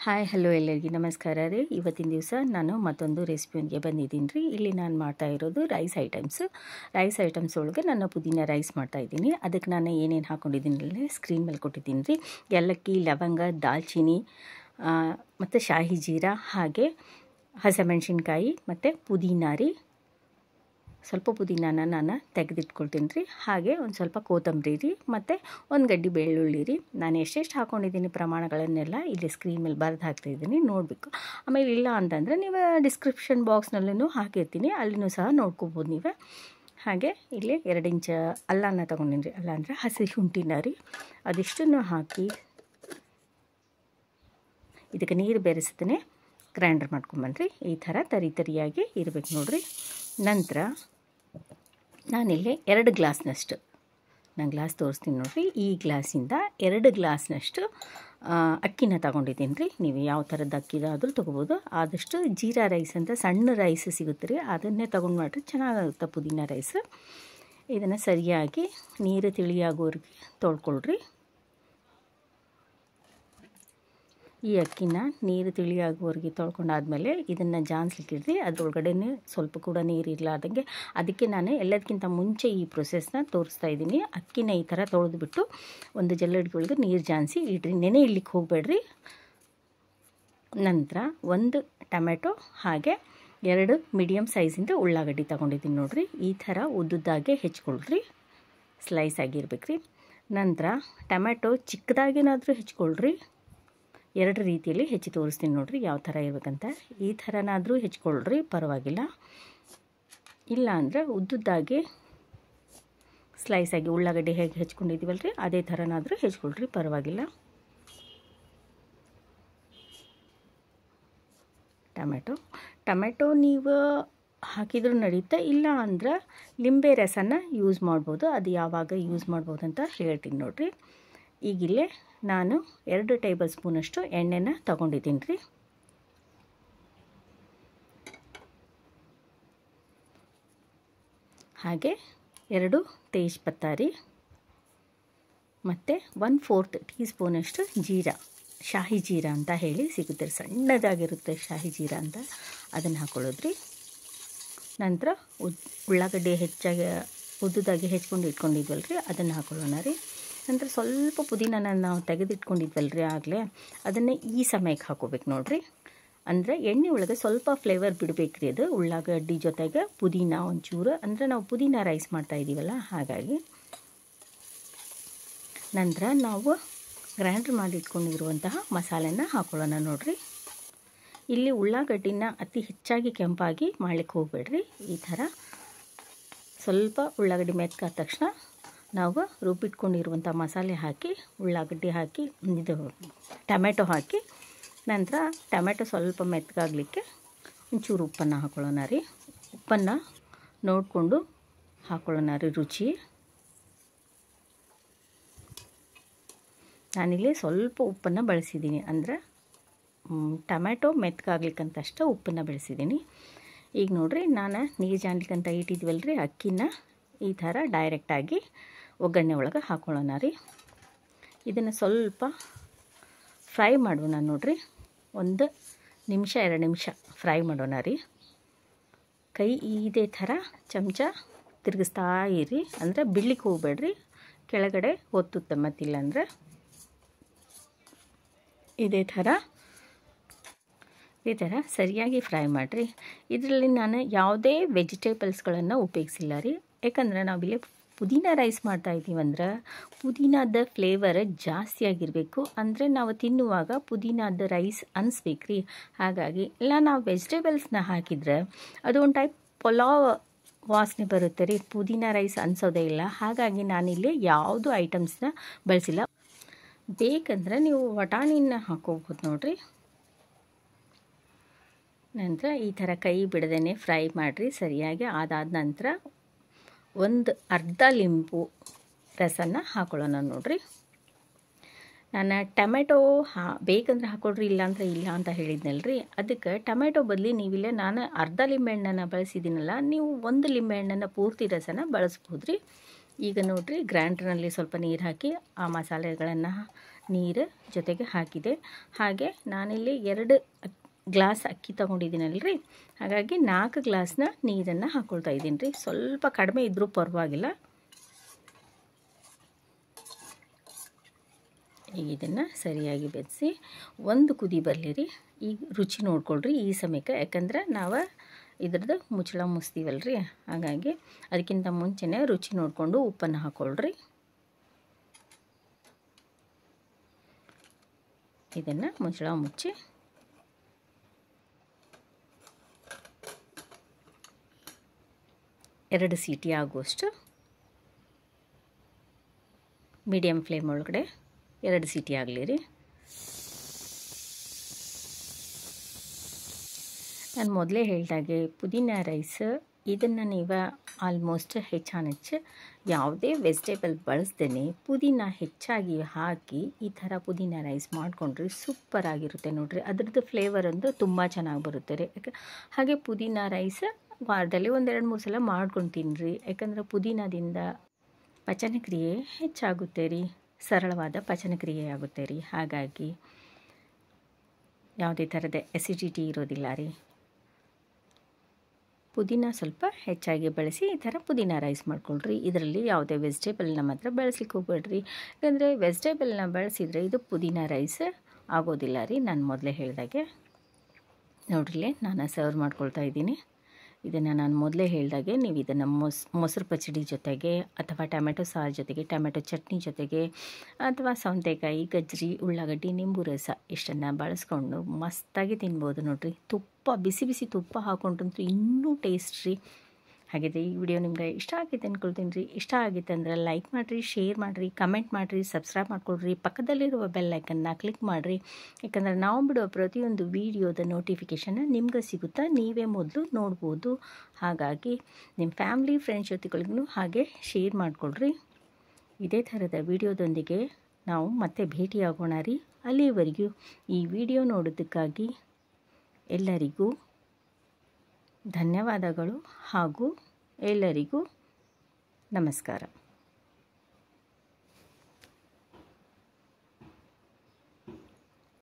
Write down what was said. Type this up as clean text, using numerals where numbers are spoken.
Hi hello ಎಲ್ಲರಿಗೂ ನಮಸ್ಕಾರ ರೀ. ಇವತ್ತಿನ ದಿವಸ ನಾನು ಮತ್ತೊಂದು ರೆಸಿಪಿಯೊಂದಿಗೆ ಬಂದಿದ್ದೀನಿ ರೀ. ಇಲ್ಲಿ ನಾನು ಮಾಡ್ತಾ ಇರೋದು ರೈಸ್ ಐಟಮ್ಸ್ ಒಳಗೆ ನಾನು ಪುದೀನ ರೈಸ್ ಮಾಡ್ತಾಯಿದ್ದೀನಿ. ಅದಕ್ಕೆ ನಾನು ಏನೇನು ಹಾಕ್ಕೊಂಡಿದ್ದೀನಿ ಸ್ಕ್ರೀನ್ ಮೇಲೆ ಕೊಟ್ಟಿದ್ದೀನಿ ರೀ. ಏಲಕ್ಕಿ, ಲವಂಗ, ದಾಲ್ಚಿನ್ನಿ ಮತ್ತು ಶಾಹಿ ಜೀರಾ, ಹಾಗೆ ಹಸಿಮೆಣ್ಸಿನ್ಕಾಯಿ ಮತ್ತು ಪುದೀನ ರೀ. ಸ್ವಲ್ಪ ಪುದೀನಾನ ನಾನು ತೆಗೆದಿಟ್ಕೊಳ್ತೀನಿ ರೀ. ಹಾಗೆ ಒಂದು ಸ್ವಲ್ಪ ಕೊತ್ತಂಬರಿ ರೀ, ಮತ್ತು ಒಂದು ಗಡ್ಡೆ ಬೆಳ್ಳುಳ್ಳಿ ರೀ. ನಾನು ಎಷ್ಟೆಷ್ಟು ಹಾಕ್ಕೊಂಡಿದ್ದೀನಿ ಪ್ರಮಾಣಗಳನ್ನೆಲ್ಲ ಇಲ್ಲಿ ಸ್ಕ್ರೀನ್ ಮೇಲೆ ಬರೆದು ಹಾಕ್ತಾಯಿದ್ದೀನಿ, ನೋಡಬೇಕು. ಆಮೇಲೆ ಇಲ್ಲ ಅಂತಂದರೆ ನೀವು ಡಿಸ್ಕ್ರಿಪ್ಷನ್ ಬಾಕ್ಸ್ನಲ್ಲೂ ಹಾಕಿರ್ತೀನಿ, ಅಲ್ಲಿನೂ ಸಹ ನೋಡ್ಕೋಬೋದು ನೀವು. ಹಾಗೆ ಇಲ್ಲಿ 2 ಇಂಚ್ ಅಲ್ಲನ ತೊಗೊಂಡಿನಿ ರೀ. ಅಲ್ಲ ಅಂದರೆ ಹಸಿ ಶುಂಠಿನ ರೀ. ಅದಿಷ್ಟನ್ನು ಹಾಕಿ ಇದಕ್ಕೆ ನೀರು ಬೆರೆಸ್ತಾನೆ ಗ್ರೈಂಡರ್ ಮಾಡ್ಕೊಂಬನ್ರಿ. ಈ ಥರ ತರಿಯಾಗಿ ಇರಬೇಕು ನೋಡಿರಿ. ನಂತರ ನಾನಿಲ್ಲಿ 2 ಗ್ಲಾಸ್ನಷ್ಟು, ನಾನು ಗ್ಲಾಸ್ ತೋರಿಸ್ತೀನಿ ನೋಡಿರಿ. ಈ ಗ್ಲಾಸಿಂದ 2 ಗ್ಲಾಸ್ನಷ್ಟು ಅಕ್ಕಿನ ತಗೊಂಡಿದ್ದೀನಿ ರೀ. ನೀವು ಯಾವ ಥರದ ಅಕ್ಕಿದಾದರೂ ತೊಗೋಬೋದು. ಆದಷ್ಟು ಜೀರಾ ರೈಸ್ ಅಂತ ಸಣ್ಣ ರೈಸ್ ಸಿಗುತ್ತೆ ರೀ, ಅದನ್ನೇ ತೊಗೊಂಡು ಮಾಡಿರಿ, ಚೆನ್ನಾಗಾಗುತ್ತೆ ಪುದೀನ ರೈಸ್. ಇದನ್ನು ಸರಿಯಾಗಿ ನೀರು ತಿಳಿಯಾಗೋರಿಗೆ ತೊಳ್ಕೊಳ್ರಿ. ಈ ಅಕ್ಕಿನ ನೀರು ತಿಳಿಯಾಗುವವರೆಗೆ ತೊಳ್ಕೊಂಡಾದ್ಮೇಲೆ ಇದನ್ನು ಜಾನ್ಸ್ಲಿಕ್ಕಿಡ್ರಿ. ಅದರೊಳಗಡೆ ಸ್ವಲ್ಪ ಕೂಡ ನೀರು ಇರಲಾರ್ದಂಗೆ. ಅದಕ್ಕೆ ನಾನು ಎಲ್ಲದಕ್ಕಿಂತ ಮುಂಚೆ ಈ ಪ್ರೊಸೆಸ್ನ ತೋರಿಸ್ತಾ ಇದ್ದೀನಿ. ಅಕ್ಕಿನ ಈ ಥರ ತೊಳೆದ್ಬಿಟ್ಟು ಒಂದು ಜಲ್ಲಡಿಗೆ ನೀರು ಜಾನ್ಸಿ ಇಡ್ರಿ, ನೆನೆ ಇಡ್ಲಿಕ್ಕೆ ಹೋಗಬೇಡ್ರಿ. ನಂತರ 1 ಟೊಮೆಟೊ ಹಾಗೆ 2 ಮೀಡಿಯಮ್ ಸೈಜಿಂದ ಉಳ್ಳಾಗಡ್ಡಿ ತೊಗೊಂಡಿದ್ದೀನಿ ನೋಡಿರಿ. ಈ ಥರ ಉದ್ದುದ್ದಾಗೆ ಹೆಚ್ಕೊಳ್ರಿ, ಸ್ಲೈಸ್ ಆಗಿರ್ಬೇಕ್ರಿ. ನಂತರ ಟೊಮೆಟೊ ಚಿಕ್ಕದಾಗೇನಾದರೂ ಹೆಚ್ಕೊಳ್ರಿ. 2 ರೀತಿಯಲ್ಲಿ ಹೆಚ್ಚಿ ತೋರಿಸ್ತೀನಿ ನೋಡಿರಿ ಯಾವ ಥರ ಇರಬೇಕಂತ. ಈ ಥರನಾದರೂ ಹೆಚ್ಕೊಳ್ರಿ, ಪರವಾಗಿಲ್ಲ. ಇಲ್ಲ ಅಂದರೆ ಉದ್ದುದ್ದಾಗಿ ಸ್ಲೈಸಾಗಿ ಉಳ್ಳಾಗಡ್ಡಿ ಹೇಗೆ ಹೆಚ್ಕೊಂಡಿದ್ದೀವಲ್ರಿ ಅದೇ ಥರನಾದರೂ ಹೆಚ್ಕೊಳ್ರಿ, ಪರವಾಗಿಲ್ಲ. ಟೊಮೆಟೊ ನೀವು ಹಾಕಿದರೂ ನಡೀತಾ, ಇಲ್ಲ ಅಂದ್ರೆ ಲಿಂಬೆ ರಸನ ಯೂಸ್ ಮಾಡ್ಬೋದು. ಅದು ಯಾವಾಗ ಯೂಸ್ ಮಾಡ್ಬೋದು ಅಂತ ಹೇಳ್ತೀನಿ ನೋಡಿರಿ. ಈಗಿಲ್ಲೇ ನಾನು 2 ಟೇಬಲ್ ಸ್ಪೂನಷ್ಟು ಎಣ್ಣೆನ ತಗೊಂಡಿದ್ದೀನಿ ರೀ. ಹಾಗೆ 2 ತೇಜ್ಪತ್ತ ರೀ, ಮತ್ತು 1/4 ಟೀ ಸ್ಪೂನಷ್ಟು ಜೀರಾ, ಶಾಹಿ ಜೀರಾ ಅಂತ ಹೇಳಿ ಸಿಗುತ್ತೆ, ಸಣ್ಣದಾಗಿರುತ್ತೆ ಶಾಹಿ ಜೀರಾ ಅಂತ, ಅದನ್ನು ಹಾಕ್ಕೊಳ್ಳೋದ್ರಿ. ನಂತರ ಉಳ್ಳಾಗಡ್ಡಿ ಹೆಚ್ಚಾಗಿ ಉದ್ದುದಾಗಿ ಹೆಚ್ಕೊಂಡು ಇಟ್ಕೊಂಡಿದ್ವಲ್ರಿ, ಅದನ್ನು ಹಾಕ್ಕೊಳ್ಳೋಣ ರೀ. ನಂತರ ಸ್ವಲ್ಪ ಪುದೀನನ ನಾವು ತೆಗೆದಿಟ್ಕೊಂಡಿದ್ವಲ್ರಿ ಆಗಲೇ, ಅದನ್ನು ಈ ಸಮಯಕ್ಕೆ ಹಾಕೋಬೇಕು ನೋಡಿರಿ. ಅಂದರೆ ಎಣ್ಣೆ ಒಳಗೆ ಸ್ವಲ್ಪ ಫ್ಲೇವರ್ ಬಿಡಬೇಕ್ರಿ. ಅದು ಉಳ್ಳಾಗಡ್ಡಿ ಜೊತೆಗೆ ಪುದೀನ ಒಂಚೂರು, ಅಂದರೆ ನಾವು ಪುದೀನ ರೈಸ್ ಮಾಡ್ತಾಯಿದ್ದೀವಲ್ಲ ಹಾಗಾಗಿ. ನಂತರ ನಾವು ಗ್ರೈಂಡ್ರ್ ಮಾಡಿ ಇಟ್ಕೊಂಡಿರುವಂತಹ ಮಸಾಲೆನ ಹಾಕ್ಕೊಳ್ಳೋಣ ನೋಡಿರಿ. ಇಲ್ಲಿ ಉಳ್ಳಾಗಡ್ಡಿನ ಅತಿ ಹೆಚ್ಚಾಗಿ ಕೆಂಪಾಗಿ ಮಾಡ್ಲಿಕ್ಕೆ ಹೋಗಬೇಡ್ರಿ. ಈ ಥರ ಸ್ವಲ್ಪ ಉಳ್ಳಾಗಡ್ಡಿ ಮೆತ್ತಗಾದ ತಕ್ಷಣ ನಾವು ರುಬ್ಬಿಟ್ಕೊಂಡಿರುವಂಥ ಮಸಾಲೆ ಹಾಕಿ, ಉಳ್ಳಾಗಡ್ಡಿ ಹಾಕಿ, ಇದು ಟೊಮೆಟೊ ಹಾಕಿ, ನಂತರ ಟೊಮೆಟೊ ಸ್ವಲ್ಪ ಮೆತ್ತಗಾಗಲಿಕ್ಕೆ ಒಂಚೂರು ಉಪ್ಪನ್ನು ಹಾಕ್ಕೊಳ್ಳೋಣ ರೀ. ಉಪ್ಪನ್ನು ನೋಡಿಕೊಂಡು ಹಾಕ್ಕೊಳ್ಳೋಣ ರೀ. ರುಚಿ ನಾನಿಲ್ಲಿ ಸ್ವಲ್ಪ ಉಪ್ಪನ್ನು ಬಳಸಿದ್ದೀನಿ, ಅಂದರೆ ಟೊಮೆಟೊ ಮೆತ್ತಗಾಗ್ಲಿಕ್ಕಂತಷ್ಟು ಉಪ್ಪನ್ನು ಬೆಳೆಸಿದ್ದೀನಿ. ಈಗ ನೋಡಿರಿ, ನಾನು ನೀರು ಜಾನ್ಲಿಕ್ಕಂತ ಇಟ್ಟಿದ್ವಲ್ರಿ ಅಕ್ಕಿನ ಈ ಥರ ಡೈರೆಕ್ಟಾಗಿ ಒಗ್ಗರಣೆ ಒಳಗೆ ಹಾಕ್ಕೊಳ್ಳೋಣ ರೀ. ಇದನ್ನು ಸ್ವಲ್ಪ ಫ್ರೈ ಮಾಡೋಣ ನೋಡಿರಿ. 1 ನಿಮಿಷ 2 ನಿಮಿಷ ಫ್ರೈ ಮಾಡೋಣ ರೀ. ಕೈ ಇದೇ ಥರ ಚಮಚ ತಿರುಗಿಸ್ತಾ ಇರಿ, ಅಂದರೆ ಬಿಡ್ಲಿಕ್ಕೆ ಹೋಗಬೇಡ್ರಿ, ಕೆಳಗಡೆ ಒತ್ತುತ್ತೆ ಮತ್ತಿಲ್ಲ ಅಂದರೆ. ಇದೇ ಥರ ಸರಿಯಾಗಿ ಫ್ರೈ ಮಾಡಿರಿ. ಇದರಲ್ಲಿ ನಾನು ಯಾವುದೇ ವೆಜಿಟೇಬಲ್ಸ್ಗಳನ್ನು ಉಪಯೋಗಿಸಿಲ್ಲ ರೀ. ಯಾಕಂದರೆ ನಾವಿಲ್ಲಿ ಪುದೀನ ರೈಸ್ ಮಾಡ್ತಾಯಿದ್ದೀವಂದ್ರೆ ಪುದೀನದ ಫ್ಲೇವರ್ ಜಾಸ್ತಿ ಆಗಿರಬೇಕು, ಅಂದರೆ ನಾವು ತಿನ್ನುವಾಗ ಪುದೀನದ ರೈಸ್ ಅನಿಸ್ಬೇಕು ರೀ. ಹಾಗಾಗಿ ಇಲ್ಲ ನಾವು ವೆಜಿಟೇಬಲ್ಸ್ನ ಹಾಕಿದರೆ ಅದು ಒಂದು ಟೈಪ್ ಪಲಾವ್ ವಾಸನೆ ಬರುತ್ತೆ ರೀ, ಪುದೀನ ರೈಸ್ ಅನಿಸೋದೇ ಇಲ್ಲ. ಹಾಗಾಗಿ ನಾನಿಲ್ಲಿ ಯಾವುದು ಐಟಮ್ಸ್ನ ಬಳಸಿಲ್ಲ. ಬೇಕಂದ್ರೆ ನೀವು ವಟಾಣಿನ ಹಾಕೋಬೋದು ನೋಡಿರಿ. ನಂತರ ಈ ಥರ ಕೈ ಬಿಡದೇ ಫ್ರೈ ಮಾಡಿರಿ ಸರಿಯಾಗಿ. ಅದಾದ ನಂತರ 1 ಅರ್ಧ ಲಿಂಬು ರಸನ ಹಾಕ್ಕೊಳ್ಳೋಣ ನೋಡಿರಿ. ನಾನು ಟೊಮೆಟೊ ಬೇಕಂದ್ರೆ ಹಾಕ್ಕೊಳ್ರಿ, ಇಲ್ಲಾಂದರೆ ಇಲ್ಲ ಅಂತ ಹೇಳಿದ್ನಲ್ರಿ. ಅದಕ್ಕೆ ಟೊಮೆಟೊ ಬದಲಿ ನೀವಿಲ್ಲ ನಾನು ಅರ್ಧ ಲಿಂಬೆಹಣ್ಣನ್ನು ಬಳಸಿದ್ದೀನಲ್ಲ, ನೀವು 1 ಲಿಂಬೆಹಣ್ಣನ್ನು ಪೂರ್ತಿ ರಸನ ಬಳಸ್ಬೋದು ರೀ. ಈಗ ನೋಡಿರಿ, ಗ್ರೈಂಡ್ರ್ನಲ್ಲಿ ಸ್ವಲ್ಪ ನೀರು ಹಾಕಿ ಆ ಮಸಾಲೆಗಳನ್ನು ನೀರು ಜೊತೆಗೆ ಹಾಕಿದೆ. ಹಾಗೆ ನಾನಿಲ್ಲಿ 2 ಗ್ಲಾಸ್ ಅಕ್ಕಿ ತೊಗೊಂಡಿದ್ದೀನಲ್ರಿ, ಹಾಗಾಗಿ 4 ಗ್ಲಾಸ್ನ ನೀರನ್ನು ಹಾಕ್ಕೊಳ್ತಾ ಇದ್ದೀನಿ ರೀ. ಸ್ವಲ್ಪ ಕಡಿಮೆ ಇದ್ದರೂ ಪರವಾಗಿಲ್ಲ. ಈಗ ಇದನ್ನು ಸರಿಯಾಗಿ ಬೆರೆಸಿ ಒಂದು ಕುದಿ ಬರಲಿ ರೀ. ಈಗ ರುಚಿ ನೋಡ್ಕೊಳ್ರಿ ಈ ಸಮಯಕ್ಕೆ, ಯಾಕಂದ್ರೆ ನಾವು ಇದ್ರದ್ದು ಮುಚ್ಚಳ ಮುಚ್ತೀವಲ್ರಿ, ಹಾಗಾಗಿ ಅದಕ್ಕಿಂತ ಮುಂಚೆನೇ ರುಚಿ ನೋಡಿಕೊಂಡು ಉಪ್ಪನ್ನು ಹಾಕ್ಕೊಳ್ರಿ. ಇದನ್ನು ಮುಚ್ಚಳ ಮುಚ್ಚಿ ಎರಡು ಸೀಟಿ ಆಗುವಷ್ಟು ಮೀಡಿಯಮ್ ಫ್ಲೇಮ್ ಒಳಗಡೆ 2 ಸೀಟಿ ಆಗಲಿ ರೀ. ನಾನು ಮೊದಲೇ ಹೇಳಿದಾಗೆ ಪುದೀನ ರೈಸ್ ಇದನ್ನು ನೀವು ಆಲ್ಮೋಸ್ಟ್ ಹೆಚ್ಚಾನೆಚ್ಚು ಯಾವುದೇ ವೆಜಿಟೇಬಲ್ ಬಳಸ್ದೇ ಪುದೀನ ಹೆಚ್ಚಾಗಿ ಹಾಕಿ ಈ ಥರ ಪುದೀನ ರೈಸ್ ಮಾಡಿಕೊಂಡ್ರೆ ಸೂಪರಾಗಿರುತ್ತೆ ನೋಡಿರಿ. ಅದ್ರದ್ದು ಫ್ಲೇವರ್ ಒಂದು ತುಂಬ ಚೆನ್ನಾಗಿ ಬರುತ್ತೆ ರೀ. ಹಾಗೆ ಪುದೀನ ರೈಸ್ ವಾರದಲ್ಲಿ 1-2-3 ಸಲ ಮಾಡ್ಕೊಂಡು ತಿನ್ನಿರಿ. ಯಾಕಂದರೆ ಪುದೀನದಿಂದ ಪಚನಕ್ರಿಯೆ ಹೆಚ್ಚಾಗುತ್ತೆ ರೀ, ಸರಳವಾದ ಪಚನಕ್ರಿಯೆ ಆಗುತ್ತೆ ರೀ. ಹಾಗಾಗಿ ಯಾವುದೇ ಥರದ ಎಸಿಡಿಟಿ ಇರೋದಿಲ್ಲ ರೀ. ಪುದೀನ ಸ್ವಲ್ಪ ಹೆಚ್ಚಾಗಿ ಬಳಸಿ ಈ ಥರ ಪುದೀನ ರೈಸ್ ಮಾಡ್ಕೊಳ್ರಿ. ಇದರಲ್ಲಿ ಯಾವುದೇ ವೆಜಿಟೇಬಲ್ನ ಮಾತ್ರ ಬಳಸ್ಲಿಕ್ಕೆ ಹೋಗ್ಬೇಡ್ರಿ, ಯಾಕಂದರೆ ವೆಜಿಟೇಬಲ್ನ ಬಳಸಿದರೆ ಇದು ಪುದೀನ ರೈಸ್ ಆಗೋದಿಲ್ಲ ರೀ. ನಾನು ಮೊದಲೇ ಹೇಳಿದಾಗೆ ನೋಡ್ರಿ, ನಾನು ಸರ್ವ್ ಮಾಡ್ಕೊಳ್ತಾ ಇದ್ದೀನಿ. ಇದನ್ನು ನಾನು ಮೊದಲೇ ಹೇಳಿದಾಗೆ ನೀವು ಇದನ್ನು ಮೊಸರು ಪಚಡಿ ಜೊತೆಗೆ ಅಥವಾ ಟೊಮೆಟೊ ಸಾರು ಜೊತೆಗೆ, ಟೊಮೆಟೊ ಚಟ್ನಿ ಜೊತೆಗೆ, ಅಥವಾ ಸೌತೆಕಾಯಿ, ಗಜ್ಜರಿ, ಉಳ್ಳಾಗಡ್ಡಿ, ನಿಂಬು ರಸ ಇಷ್ಟನ್ನು ಬಳಸ್ಕೊಂಡು ಮಸ್ತಾಗಿ ತಿನ್ಬೋದು ನೋಡಿರಿ. ತುಪ್ಪ ಬಿಸಿ ಬಿಸಿ ತುಪ್ಪ ಹಾಕ್ಕೊಂಡ್ರಂತೂ ಇನ್ನೂ ಟೇಸ್ಟ್ ರೀ. ಹಾಗಿದ್ರೆ ಈ ವಿಡಿಯೋ ನಿಮಗೆ ಇಷ್ಟ ಆಗಿದೆ ಅಂದ್ಕೊಳ್ತೀನಿ ರೀ. ಇಷ್ಟ ಆಗಿತ್ತು ಅಂದ್ರೆ ಲೈಕ್ ಮಾಡಿರಿ, ಶೇರ್ ಮಾಡಿರಿ, ಕಮೆಂಟ್ ಮಾಡಿರಿ, ಸಬ್ಸ್ಕ್ರೈಬ್ ಮಾಡ್ಕೊಳ್ರಿ, ಪಕ್ಕದಲ್ಲಿರುವ ಬೆಲ್ ಐಕನ್ನ ಕ್ಲಿಕ್ ಮಾಡಿರಿ. ಯಾಕಂದರೆ ನಾವು ಬಿಡೋ ಪ್ರತಿಯೊಂದು ವಿಡಿಯೋದ ನೋಟಿಫಿಕೇಷನ್ ನಿಮ್ಗೆ ಸಿಗುತ್ತಾ, ನೀವೇ ಮೊದಲು ನೋಡ್ಬೋದು. ಹಾಗಾಗಿ ನಿಮ್ಮ ಫ್ಯಾಮ್ಲಿ ಫ್ರೆಂಡ್ಸ್ ಜೊತೆಗಳಿಗೂ ಹಾಗೆ ಶೇರ್ ಮಾಡಿಕೊಳ್ರಿ. ಇದೇ ಥರದ ವಿಡಿಯೋದೊಂದಿಗೆ ನಾವು ಮತ್ತೆ ಭೇಟಿಯಾಗೋಣ ರೀ. ಅಲ್ಲಿವರೆಗೂ ಈ ವಿಡಿಯೋ ನೋಡೋದಕ್ಕಾಗಿ ಎಲ್ಲರಿಗೂ ಧನ್ಯವಾದಗಳು ಹಾಗೂ ಎಲ್ಲರಿಗೂ ನಮಸ್ಕಾರ.